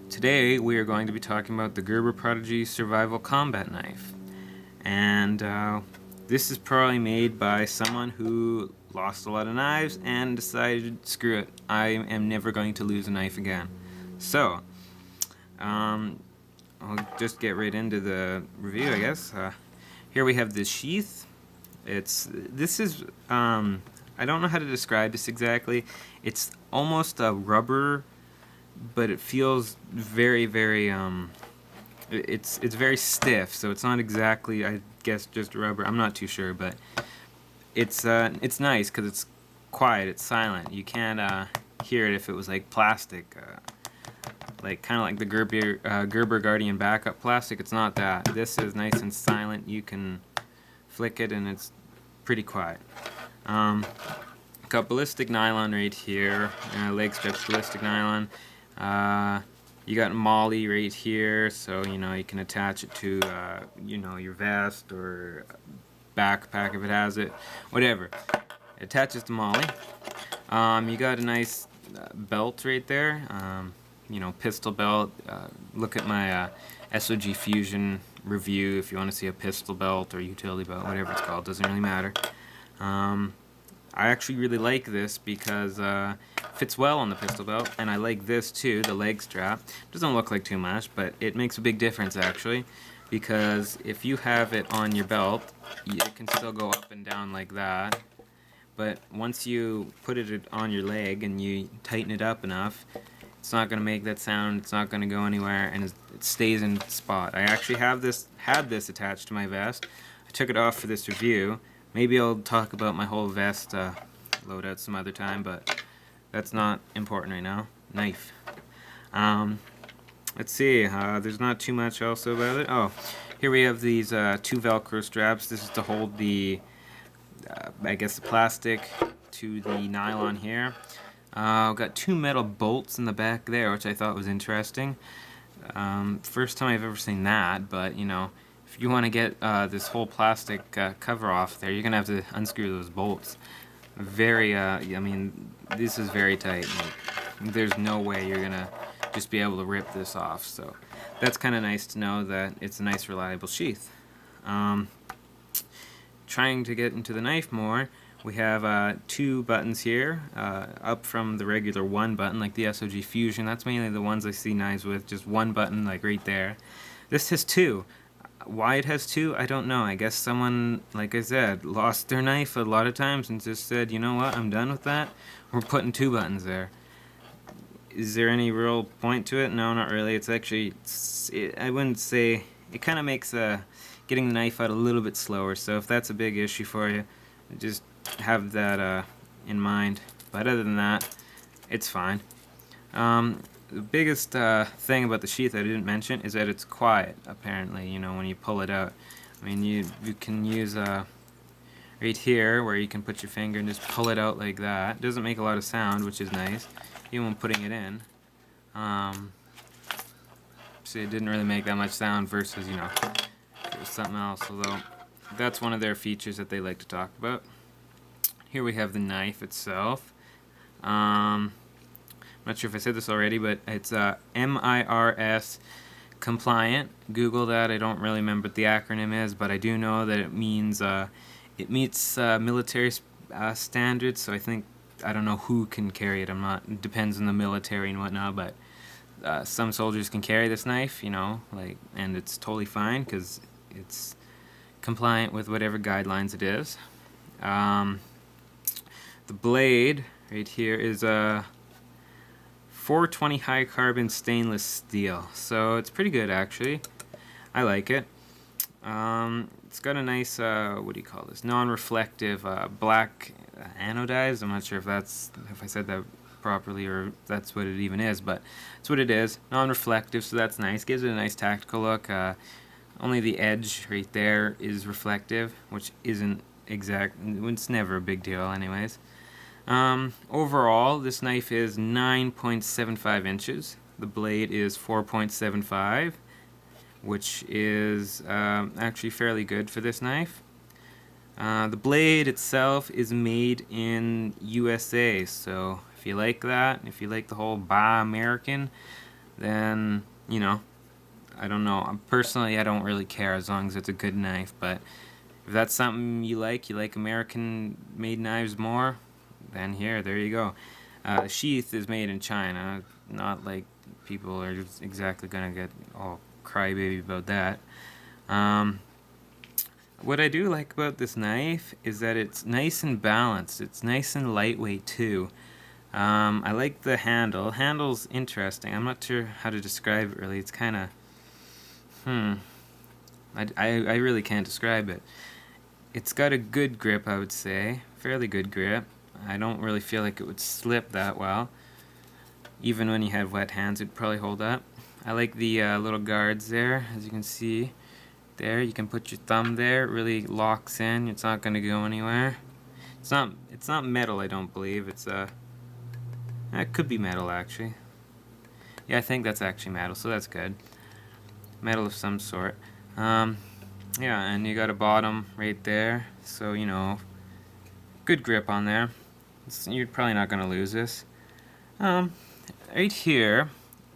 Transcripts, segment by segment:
Today we are going to be talking about the Gerber Prodigy Survival Combat Knife. And this is probably made by someone who lost a lot of knives and decided, screw it, I am never going to lose a knife again. So, I'll just get right into the review, I guess. Here we have this sheath. I don't know how to describe this exactly. It's almost a rubber, but it feels very, very, it's very stiff, so it's not exactly, I guess, just rubber. I'm not too sure, but it's nice because it's quiet, it's silent. You can't hear it if it was like plastic, like kind of like the Gerber Guardian backup plastic. It's not that. This is nice and silent. You can flick it and it's pretty quiet. Got ballistic nylon right here, leg strips ballistic nylon. You got molly right here, so you can attach it to your vest or backpack if it has it, whatever. It attaches to molly. You got a nice belt right there, pistol belt. Look at my SOG Fusion review if you want to see a pistol belt or utility belt, whatever it's called, doesn't really matter. I actually really like this because it fits well on the pistol belt, and I like this too, the leg strap. Doesn't look like too much, but it makes a big difference actually, because if you have it on your belt, it can still go up and down like that, but once you put it on your leg and you tighten it up enough, it's not going to make that sound, it's not going to go anywhere, and it stays in spot. I actually had this attached to my vest. I took it off for this review. Maybe I'll talk about my whole vest loadout some other time, but that's not important right now. Knife. Let's see, there's not too much else about it. Oh, here we have these two Velcro straps. This is to hold the, I guess, the plastic to the nylon here. I've got two metal bolts in the back there, which I thought was interesting. First time I've ever seen that, but if you want to get this whole plastic cover off there, you're gonna have to unscrew those bolts. I mean, this is very tight. Like, there's no way you're gonna just be able to rip this off. So that's kind of nice to know that it's a nice, reliable sheath. Trying to get into the knife more, we have two buttons here, up from the regular one button, like the SOG Fusion. That's mainly the ones I see knives with, just one button, like right there. This has two. Why it has two, I don't know. I guess someone, like I said, lost their knife a lot of times and just said, you know what, I'm done with that. We're putting two buttons there. Is there any real point to it? No, not really. It's actually, I wouldn't say, it kind of makes getting the knife out a little bit slower. So if that's a big issue for you, just have that in mind. But other than that, it's fine. The biggest thing about the sheath I didn't mention is that it's quiet, apparently, when you pull it out. I mean, you can use right here where you can put your finger and just pull it out like that. It doesn't make a lot of sound, which is nice, even when putting it in. See, it didn't really make that much sound versus, if it was something else, although that's one of their features that they like to talk about. Here we have the knife itself. I'm not sure if I said this already, but it's MIRS compliant. Google that. I don't really remember what the acronym is, but I do know that it means it meets military standards. So I don't know who can carry it. It depends on the military and whatnot, but some soldiers can carry this knife, and it's totally fine because it's compliant with whatever guidelines it is. The blade right here is 420 high carbon stainless steel, so it's pretty good actually. I like it. It's got a nice what do you call this, non-reflective black anodized. I'm not sure if I said that properly or if that's what it even is, but it's what it is, non-reflective, so that's nice. Gives it a nice tactical look. Only the edge right there is reflective, which isn't exact, it's never a big deal anyways. Overall, this knife is 9.75 inches. The blade is 4.75, which is actually fairly good for this knife. The blade itself is made in USA, so if you like that, if you like the whole Buy American, then, you know, I don't know. Personally, I don't really care as long as it's a good knife, but if that's something you like American-made knives more, then there you go. Sheath is made in China, not like people are exactly gonna get all crybaby about that. Um, what I do like about this knife is that it's nice and balanced. It's nice and lightweight too. I like the handle. Handle's interesting. I'm not sure how to describe it really. It's kind of, I really can't describe it. It's got a good grip, I would say. Fairly good grip. I don't really feel like it would slip that well. Even when you have wet hands, it'd probably hold up. I like the little guards there, as you can see. There, you can put your thumb there. It really locks in. It's not going to go anywhere. It's not metal, I don't believe. It could be metal, actually. Yeah, I think that's actually metal, so that's good. Metal of some sort. Yeah, and you got a bottom right there, so good grip on there. You're probably not going to lose this. Right here,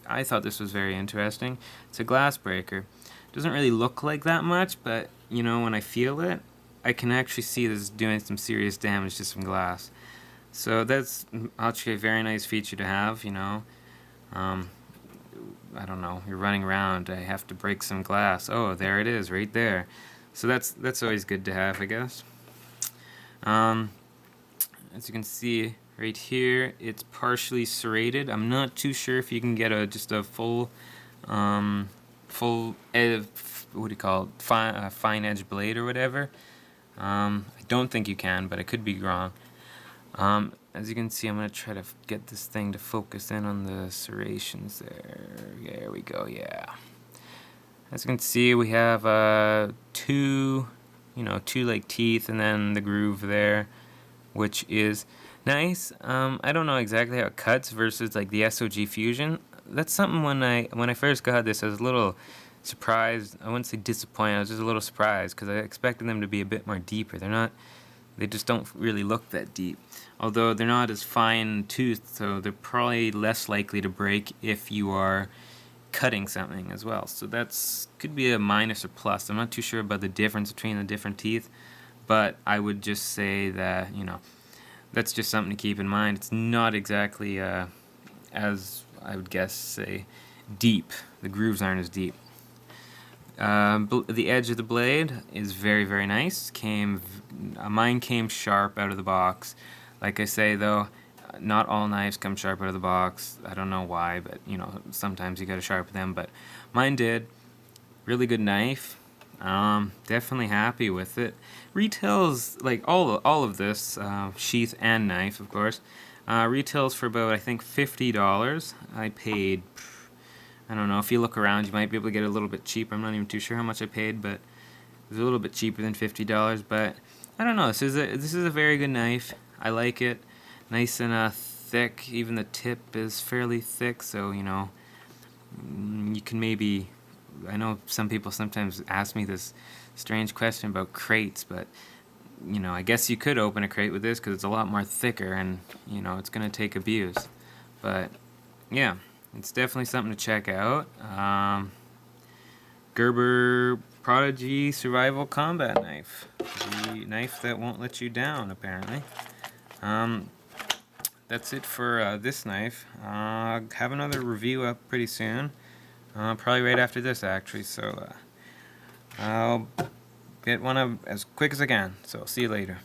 I thought this was very interesting. It's a glass breaker. Doesn't really look like that much, but when I feel it, I can actually see this is doing some serious damage to some glass. So that's actually a very nice feature to have. I don't know, you're running around, I have to break some glass. Oh, there it is, right there. So that's always good to have, I guess. As you can see right here, it's partially serrated. I'm not too sure if you can get just a full what do you call it, fine edge blade or whatever. I don't think you can, but I could be wrong. As you can see, I'm going to try to get this thing to focus in on the serrations there. There we go, yeah. As you can see, we have two like teeth and then the groove there, which is nice. I don't know exactly how it cuts versus like the SOG Fusion. That's something when I first got this, I was a little surprised. I wouldn't say disappointed. I was just a little surprised because I expected them to be a bit more deeper. They just don't really look that deep. Although they're not as fine toothed, so they're probably less likely to break if you are cutting something as well. So could be a minus or plus. I'm not too sure about the difference between the different teeth, but I would just say that that's just something to keep in mind. It's not exactly as I would guess say deep. The grooves aren't as deep. The edge of the blade is very, very nice. Mine came sharp out of the box. Like I say though, not all knives come sharp out of the box. I don't know why, but sometimes you gotta sharpen them. But mine did. Really good knife. Definitely happy with it. Retails like all of this sheath and knife, of course. Retails for about I think $50. I paid. I don't know, if you look around you might be able to get it a little bit cheaper. I'm not even too sure how much I paid, but it was a little bit cheaper than $50. But I don't know, this is a very good knife. I like it. Nice and thick. Even the tip is fairly thick, so you can maybe, I know some people sometimes ask me this strange question about crates, but I guess you could open a crate with this because it's a lot more thicker and it's going to take abuse. But yeah, it's definitely something to check out. Gerber Prodigy Survival Combat Knife. The knife that won't let you down, apparently. That's it for this knife. Have another review up pretty soon. Probably right after this, actually. So I'll get one up as quick as I can. So see you later.